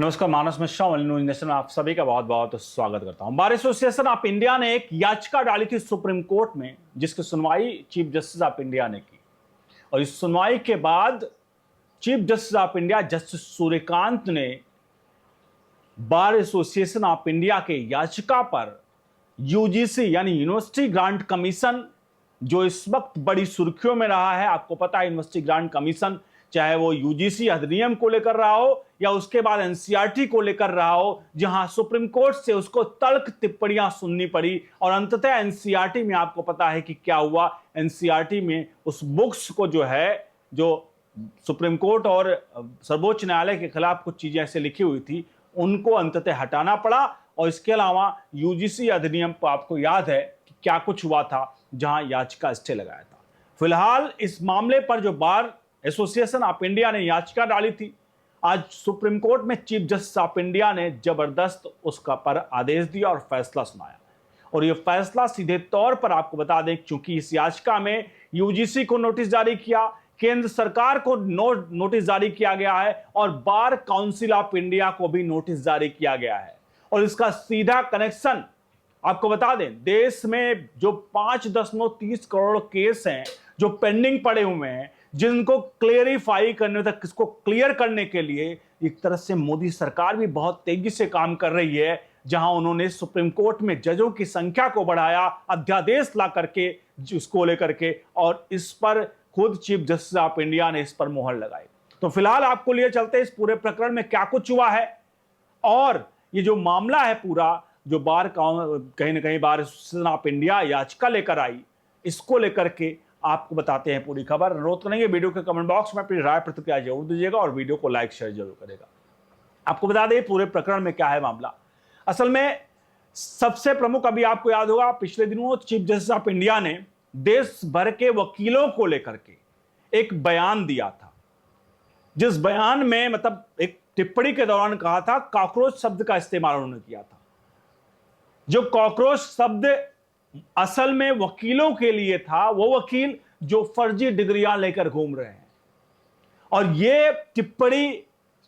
नमस्कार, मानस Mishra news nation में आप सभी का बहुत बहुत स्वागत करता हूं। बार एसोसिएशन ऑफ इंडिया ने एक याचिका डाली थी सुप्रीम कोर्ट में, जिसकी सुनवाई चीफ जस्टिस ऑफ इंडिया ने की। और इस सुनवाई के बाद chief justice of India justice Suryakant ने बार एसोसिएशन ऑफ इंडिया के याचिका पर यूजीसी यानी यूनिवर्सिटी ग्रांट कमीशन, जो इस वक्त बड़ी सुर्खियों में रहा है, आपको पता है यूनिवर्सिटी ग्रांट कमीशन चाहे वो यूजीसी अधिनियम को लेकर रहा हो या उसके बाद एनसीईआरटी को लेकर रहा हो, जहां सुप्रीम कोर्ट से उसको तल्ख टिप्पणियां सुननी पड़ी। और अंततः एनसीईआरटी में आपको पता है कि क्या हुआ। एनसीईआरटी में उस बुक्स को जो सुप्रीम कोर्ट और सर्वोच्च न्यायालय के खिलाफ कुछ चीजें ऐसे लिखी हुई थी, उनको अंततः हटाना पड़ा। और इसके अलावा यूजीसी अधिनियम पर आपको याद है कि क्या कुछ हुआ था, जहां याचिका स्टे लगाया था। फिलहाल इस मामले पर जो बार एसोसिएशन ऑफ इंडिया ने याचिका डाली थी, आज सुप्रीम कोर्ट में चीफ जस्टिस ऑफ इंडिया ने जबरदस्त उसका पर आदेश दिया और फैसला सुनाया। और यह फैसला सीधे तौर पर आपको बता दें, क्योंकि इस याचिका में यूजीसी को नोटिस जारी किया, केंद्र सरकार को नोटिस जारी किया गया है और बार काउंसिल ऑफ इंडिया को भी नोटिस जारी किया गया है। और इसका सीधा कनेक्शन आपको बता दें, देश में जो 5.30 करोड़ केस हैं जो पेंडिंग पड़े हुए हैं, जिनको क्लियरिफाई करने तक, किसको क्लियर करने के लिए एक तरह से मोदी सरकार भी बहुत तेजी से काम कर रही है। जहां उन्होंने सुप्रीम कोर्ट में जजों की संख्या को बढ़ाया, अध्यादेश ला करके उसको लेकर के, और इस पर खुद चीफ जस्टिस ऑफ इंडिया ने इस पर मोहर लगाई। तो फिलहाल आपको लिए चलते हैं इस पूरे प्रकरण में क्या कुछ हुआ है। और ये जो मामला है पूरा, जो कहीं ना कहीं बार एसोसिएशन ऑफ इंडिया याचिका लेकर आई, इसको लेकर के आपको बताते हैं पूरी खबर। अनुरोध करेंगे वीडियो के कमेंट बॉक्स में अपनी राय प्रतिक्रिया जरूर दीजिएगा और वीडियो को लाइक शेयर जरूर करेगा। आपको बता दें पूरे प्रकरण में क्या है मामला। असल में सबसे प्रमुख, अभी आपको याद होगा, पिछले दिनों चीफ जस्टिस ऑफ इंडिया ने देश भर के वकीलों को लेकर के एक बयान दिया था, जिस बयान में मतलब एक टिप्पणी के दौरान कहा था, कॉकरोच शब्द का इस्तेमाल उन्होंने किया था। जो कॉकरोच शब्द असल में वकीलों के लिए था, वो वकील जो फर्जी डिग्रियां लेकर घूम रहे हैं। और ये टिप्पणी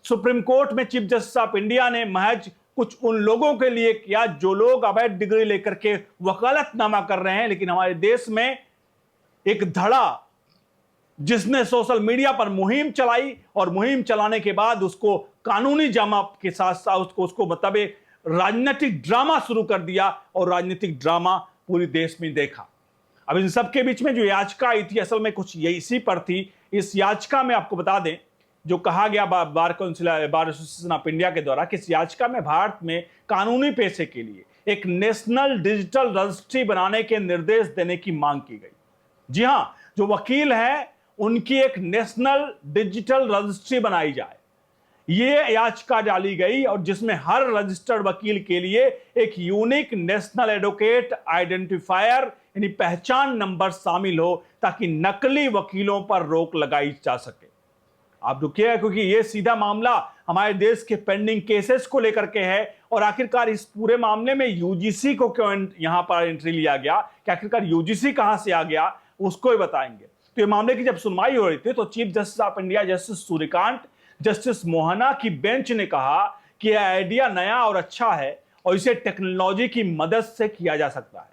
सुप्रीम कोर्ट में चीफ जस्टिस ऑफ इंडिया ने महज कुछ उन लोगों के लिए किया जो लोग अवैध डिग्री लेकर के वकालतनामा कर रहे हैं। लेकिन हमारे देश में एक धड़ा जिसने सोशल मीडिया पर मुहिम चलाई, और मुहिम चलाने के बाद उसको कानूनी जामा के साथ साथ उसको मतलब राजनीतिक ड्रामा शुरू कर दिया, और राजनीतिक ड्रामा पूरे देश में देखा। अब इन सबके बीच में जो याचिका आई थी, असल में कुछ ये इसी पर थी। इस याचिका में आपको बता दें, जो कहा गया बार एसोसिएशन ऑफ इंडिया के द्वारा कि इस याचिका में भारत में कानूनी पेशे के लिए एक नेशनल डिजिटल रजिस्ट्री बनाने के निर्देश देने की मांग की गई। जी हां, जो वकील हैं उनकी एक नेशनल डिजिटल रजिस्ट्री बनाई जाए, ये याचिका डाली गई, और जिसमें हर रजिस्टर्ड वकील के लिए एक यूनिक नेशनल एडवोकेट आइडेंटिफायर यानी पहचान नंबर शामिल हो, ताकि नकली वकीलों पर रोक लगाई जा सके। आप रुकिए, क्योंकि ये सीधा मामला हमारे देश के पेंडिंग केसेस को लेकर के है। और आखिरकार इस पूरे मामले में यूजीसी को क्यों यहां पर एंट्री लिया गया, कि आखिरकार यूजीसी कहां से आ गया, उसको ही बताएंगे। तो ये मामले की जब सुनवाई हो रही थी, तो chief justice of India justice Suryakant, justice Mohana की बेंच ने कहा कि यह आइडिया नया और अच्छा है और इसे टेक्नोलॉजी की मदद से किया जा सकता है।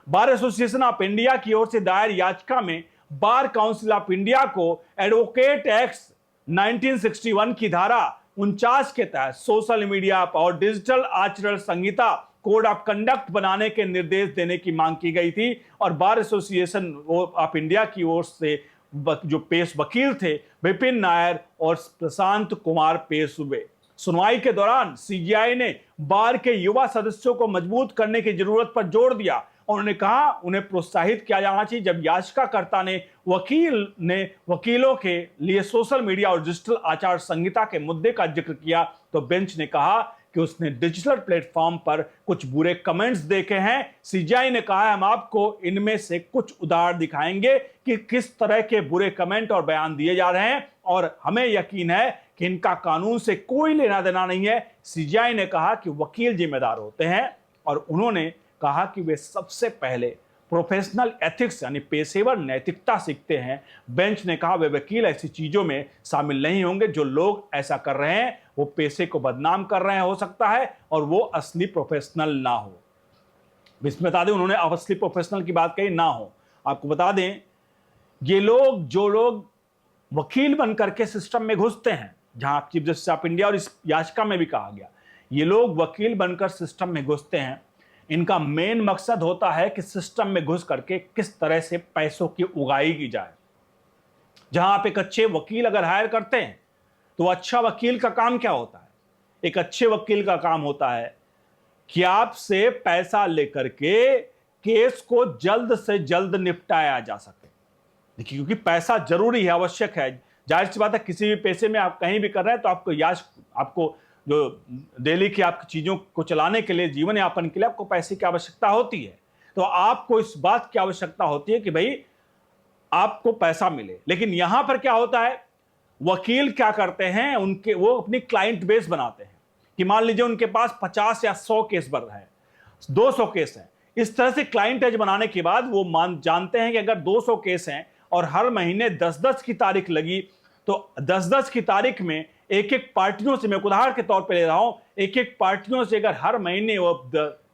बार एसोसिएशन ऑफ इंडिया की ओर से दायर याचिका में बार काउंसिल ऑफ इंडिया को एडवोकेट एक्ट 1961 की धारा 49 के तहत सोशल मीडिया और डिजिटल आचरण संहिता कोड ऑफ कंडक्ट बनाने के निर्देश देने की मांग की गई थी। और बार एसोसिएशन ऑफ इंडिया की ओर से जो पेश वकील थे, विपिन नायर और प्रशांत कुमार पेश हुए। सुनवाई के दौरान सीजीआई ने बार के युवा सदस्यों को मजबूत करने की जरूरत पर जोर दिया, और उन्होंने कहा उन्हें प्रोत्साहित किया जाना चाहिए। जब याचिकाकर्ता ने वकीलों के लिए सोशल मीडिया और डिजिटल आचार संहिता के मुद्दे का जिक्र किया, तो बेंच ने कहा कि उसने डिजिटल प्लेटफॉर्म पर कुछ बुरे कमेंट्स देखे हैं। सीजीआई ने कहा हम आपको इनमें से कुछ उदाहरण दिखाएंगे कि किस तरह के बुरे कमेंट और बयान दिए जा रहे हैं, और हमें यकीन है कि इनका कानून से कोई लेना देना नहीं है। सीजीआई ने कहा कि वकील जिम्मेदार होते हैं, और उन्होंने कहा कि वे सबसे पहले प्रोफेशनल एथिक्स यानी पेशेवर नैतिकता सीखते हैं। बेंच ने कहा वे वकील ऐसी चीजों में शामिल नहीं होंगे जो लोग ऐसा कर रहे हैं। वो पैसे को बदनाम कर रहे हैं हो सकता है, और वो असली प्रोफेशनल ना हो। इसमें बता दें, उन्होंने असली प्रोफेशनल की बात कही ना हो। आपको बता दें, ये लोग जो लोग वकील बनकर के सिस्टम में घुसते हैं, जहां चीफ जस्टिस ऑफ इंडिया और इस याचिका में भी कहा गया, ये लोग वकील बनकर सिस्टम में घुसते हैं, इनका मेन मकसद होता है कि सिस्टम में घुस करके किस तरह से पैसों की उगाही की जाए। जहां आप एक अच्छे वकील अगर हायर करते हैं, तो अच्छा वकील का काम क्या होता है? एक अच्छे वकील का काम होता है कि आपसे पैसा लेकर के केस को जल्द से जल्द निपटाया जा सके। देखिए, क्योंकि पैसा जरूरी है, आवश्यक है। जाहिर सी बात है, किसी भी पैसे में आप कहीं भी कर रहे हैं तो आपको जो डेली की आपकी चीजों को चलाने के लिए, जीवन यापन के लिए आपको पैसे की आवश्यकता होती है। तो आपको इस बात की आवश्यकता होती है कि भाई आपको पैसा मिले। लेकिन यहां पर क्या होता है, वकील क्या करते हैं, वो अपनी क्लाइंट बेस बनाते हैं कि मान लीजिए उनके पास 50 या 100 केस बढ़ रहे हैं, 200 केस हैं। इस तरह से क्लाइंट एज बनाने के बाद वो जानते हैं कि अगर 200 केस हैं और हर महीने 10-10 की तारीख लगी, तो 10-10 की तारीख में एक पार्टियों से, मैं उदाहरण के तौर पे ले रहा हूं, एक पार्टियों से अगर हर महीने वो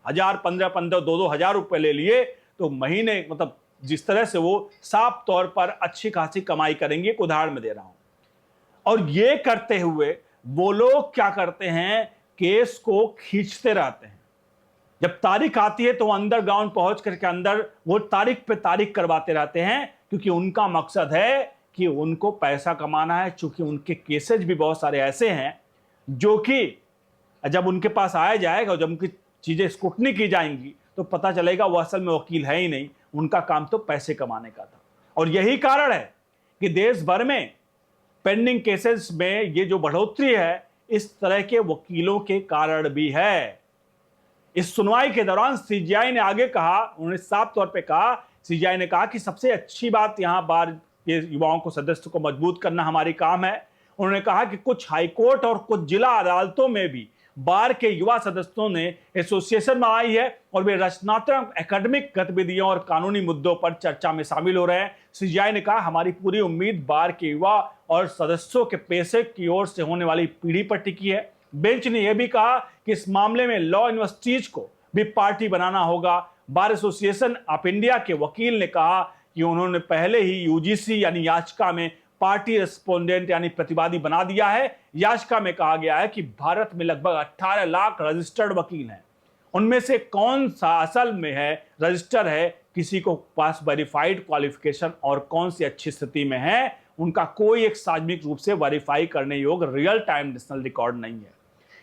1000, 1500, 2-2 हजार रुपए ले लिए, तो महीने मतलब जिस तरह से वो साफ तौर पर अच्छी खासी कमाई करेंगे, एक उदाहरण में दे रहा हूं। और ये करते हुए वो लोग क्या करते हैं, केस को खींचते रहते हैं। जब तारीख आती है तो अंडरग्राउंड पहुंच करके अंदर वो तारीख पे तारीख करवाते रहते हैं, क्योंकि उनका मकसद है कि उनको पैसा कमाना है। चूंकि उनके केसेज भी बहुत सारे ऐसे हैं जो कि जब उनके पास आया जाएगा, जब उनकी चीजें स्क्रूटनी की जाएंगी, तो पता चलेगा वो असल में वकील है ही नहीं, उनका काम तो पैसे कमाने का था। और यही कारण है कि देश भर में पेंडिंग केसेस में ये जो बढ़ोतरी है, इस तरह के वकीलों के कारण भी है। इस सुनवाई के दौरान सीजीआई ने आगे कहा, उन्होंने साफ तौर पे कहा, सीजीआई ने कहा कि सबसे अच्छी बात यहां बार के युवाओं को, सदस्य को मजबूत करना हमारी काम है। उन्होंने कहा कि कुछ हाईकोर्ट और कुछ जिला अदालतों में भी बार के युवा सदस्यों ने एसोसिएशन बनाई है और वे रचनात्मक एकेडमिक गतिविधियों और कानूनी मुद्दों पर चर्चा में शामिल हो रहे हैं। सीजीआई ने कहा, हमारी पूरी उम्मीद बार के युवा और सदस्यों के पैसे की ओर से होने वाली पीढ़ी पर टिकी है। बेंच ने यह भी कहा कि इस मामले में लॉ यूनिवर्सिटीज को भी पार्टी बनाना होगा। बार एसोसिएशन ऑफ इंडिया के वकील ने कहा कि उन्होंने पहले ही यूजीसी यानी याचिका में पार्टी रेस्पोंडेंट यानी प्रतिवादी बना दिया है। याचिका में कहा गया है कि भारत में लगभग 18 लाख रजिस्टर्ड वकील हैं। उनमें से कौन सा असल में है, रजिस्टर है, किसी को पास वेरीफाइड क्वालिफिकेशन और कौन सी अच्छी स्थिति में है, उनका कोई एक सार्वजनिक रूप से वेरीफाई करने योग्य रियल टाइम नेशनल रिकॉर्ड नहीं है।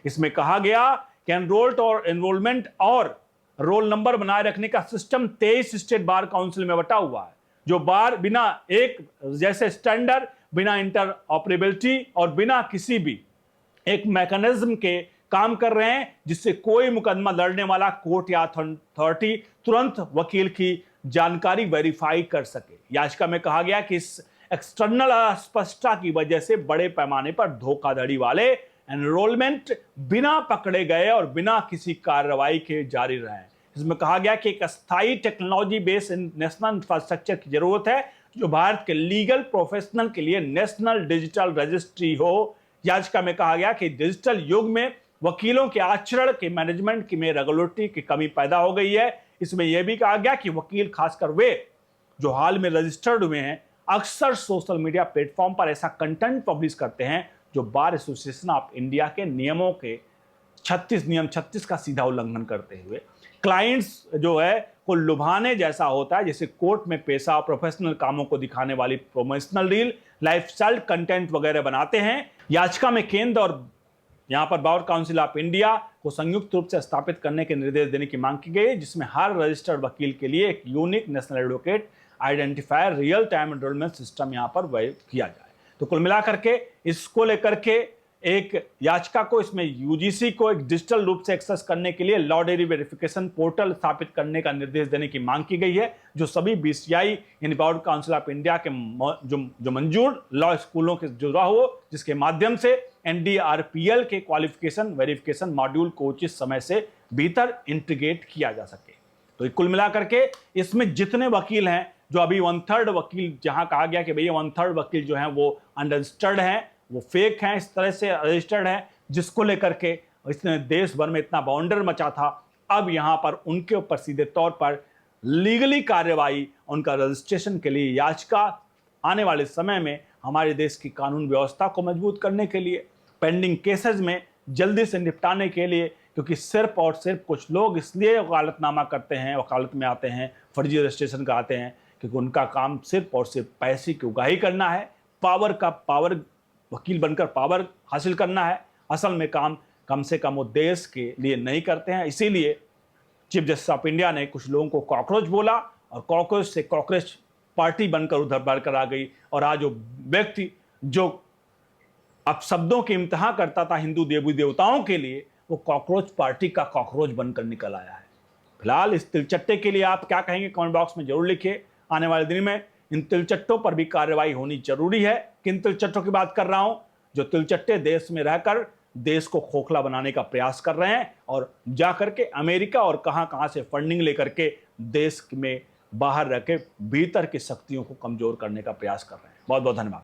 इसमें कहा गया कि एनरोलमेंट और रोल नंबर बनाए रखने का सिस्टम 23 स्टेट बार काउंसिल में बटा हुआ है, जो बार बिना एक जैसे स्टैंडर्ड, बिना इंटरऑपरेबिलिटी और बिना किसी भी एक मैकेनिज्म के काम कर रहे हैं, जिससे कोई मुकदमा लड़ने वाला कोर्ट या अथॉरिटी तुरंत वकील की जानकारी वेरीफाई कर सके। याचिका में कहा गया कि इस एक्सटर्नल अस्पष्टता की वजह से बड़े पैमाने पर धोखाधड़ी वाले एनरोलमेंट बिना पकड़े गए और बिना किसी कार्रवाई के जारी रहे। इसमें कहा गया कि एक अस्थायी टेक्नोलॉजी बेस्ड नेशनल इंफ्रास्ट्रक्चर की जरूरत है, जो भारत के लीगल प्रोफेशनल के लिए नेशनल डिजिटल रजिस्ट्री हो। याचिका में कहा गया कि डिजिटल युग में वकीलों के आचरण के मैनेजमेंट में रेगुलेटरी की कमी पैदा हो गई है। इसमें यह भी कहा गया कि वकील, खासकर वे जो हाल में रजिस्टर्ड हुए हैं, अक्सर सोशल मीडिया प्लेटफॉर्म पर ऐसा कंटेंट पब्लिश करते हैं जो बार एसोसिएशन ऑफ इंडिया के नियमों के नियम 36 का सीधा उल्लंघन करते हुए क्लाइंट्स जो है को लुभाने जैसा होता है, जैसे कोर्ट में पेशा, प्रोफेशनल कामों को दिखाने वाली प्रमोशनल रील, लाइफस्टाइल कंटेंट वगैरह बनाते हैं। याचिका में केंद्र और यहां पर बार काउंसिल ऑफ इंडिया को संयुक्त रूप से स्थापित करने के निर्देश देने की मांग की गई है, जिसमें हर रजिस्टर्ड वकील के लिए एक unique national advocate identifier real time enrolment system यहां पर किया जाए। तो कुल मिलाकर के इसको लेकर के एक याचिका को, इसमें यूजीसी को एक डिजिटल रूप से एक्सेस करने के लिए लॉ डेरी वेरिफिकेशन पोर्टल स्थापित करने का निर्देश देने की मांग की गई है, जो सभी बीसीआई यानी बार काउंसिल ऑफ इंडिया के जो मंजूर लॉ स्कूलों के जुड़ा हो, जिसके माध्यम से एनडीआरपीएल के क्वालिफिकेशन वेरिफिकेशन मॉड्यूल को उचित समय से भीतर इंटीग्रेट किया जा सके। तो कुल मिलाकर के इसमें जितने वकील हैं, जो अभी 1/3 वकील, जहां कहा गया कि भैया 1/3 वकील जो हैं वो अनरजिस्टर्ड हैं, वो फेक हैं, इस तरह से रजिस्टर्ड हैं, जिसको लेकर के इसने देश भर में इतना बाउंडर मचा था, अब यहां पर उनके ऊपर सीधे तौर पर लीगली कार्रवाई, उनका रजिस्ट्रेशन के लिए याचिका आने वाले समय में हमारे देश की कानून व्यवस्था को मजबूत करने के लिए, पेंडिंग केसेस में जल्दी से निपटाने के लिए, क्योंकि सिर्फ और सिर्फ कुछ लोग इसलिए वकालतनामा करते हैं, वकालत में आते हैं, फर्जी रजिस्ट्रेशन कराते हैं, क्योंकि उनका काम सिर्फ और सिर्फ पैसे की उगाही करना है, पावर वकील बनकर पावर हासिल करना है। असल में काम कम से कम वो देश के लिए नहीं करते हैं। इसीलिए चीफ जस्टिस ऑफ इंडिया ने कुछ लोगों को कॉकरोच बोला और कॉकरोच से कॉकरोच पार्टी बनकर उधर बढ़कर आ गई। और आज वो व्यक्ति जो अब शब्दों की इम्तिहान करता था हिंदू देवी देवताओं के लिए, वो कॉकरोच पार्टी का कॉकरोच बनकर निकल आया है। फिलहाल इस तिलचट्टे के लिए आप क्या कहेंगे कमेंट बॉक्स में जरूर लिखिए। आने वाले दिन में इन तिलचट्टों पर भी कार्रवाई होनी जरूरी है। किन तिलचट्टों की बात कर रहा हूं? जो तिलचट्टे देश में रहकर देश को खोखला बनाने का प्रयास कर रहे हैं और जाकर के अमेरिका और कहां से फंडिंग लेकर के देश में बाहर रह के भीतर की शक्तियों को कमजोर करने का प्रयास कर रहे हैं। बहुत बहुत धन्यवाद।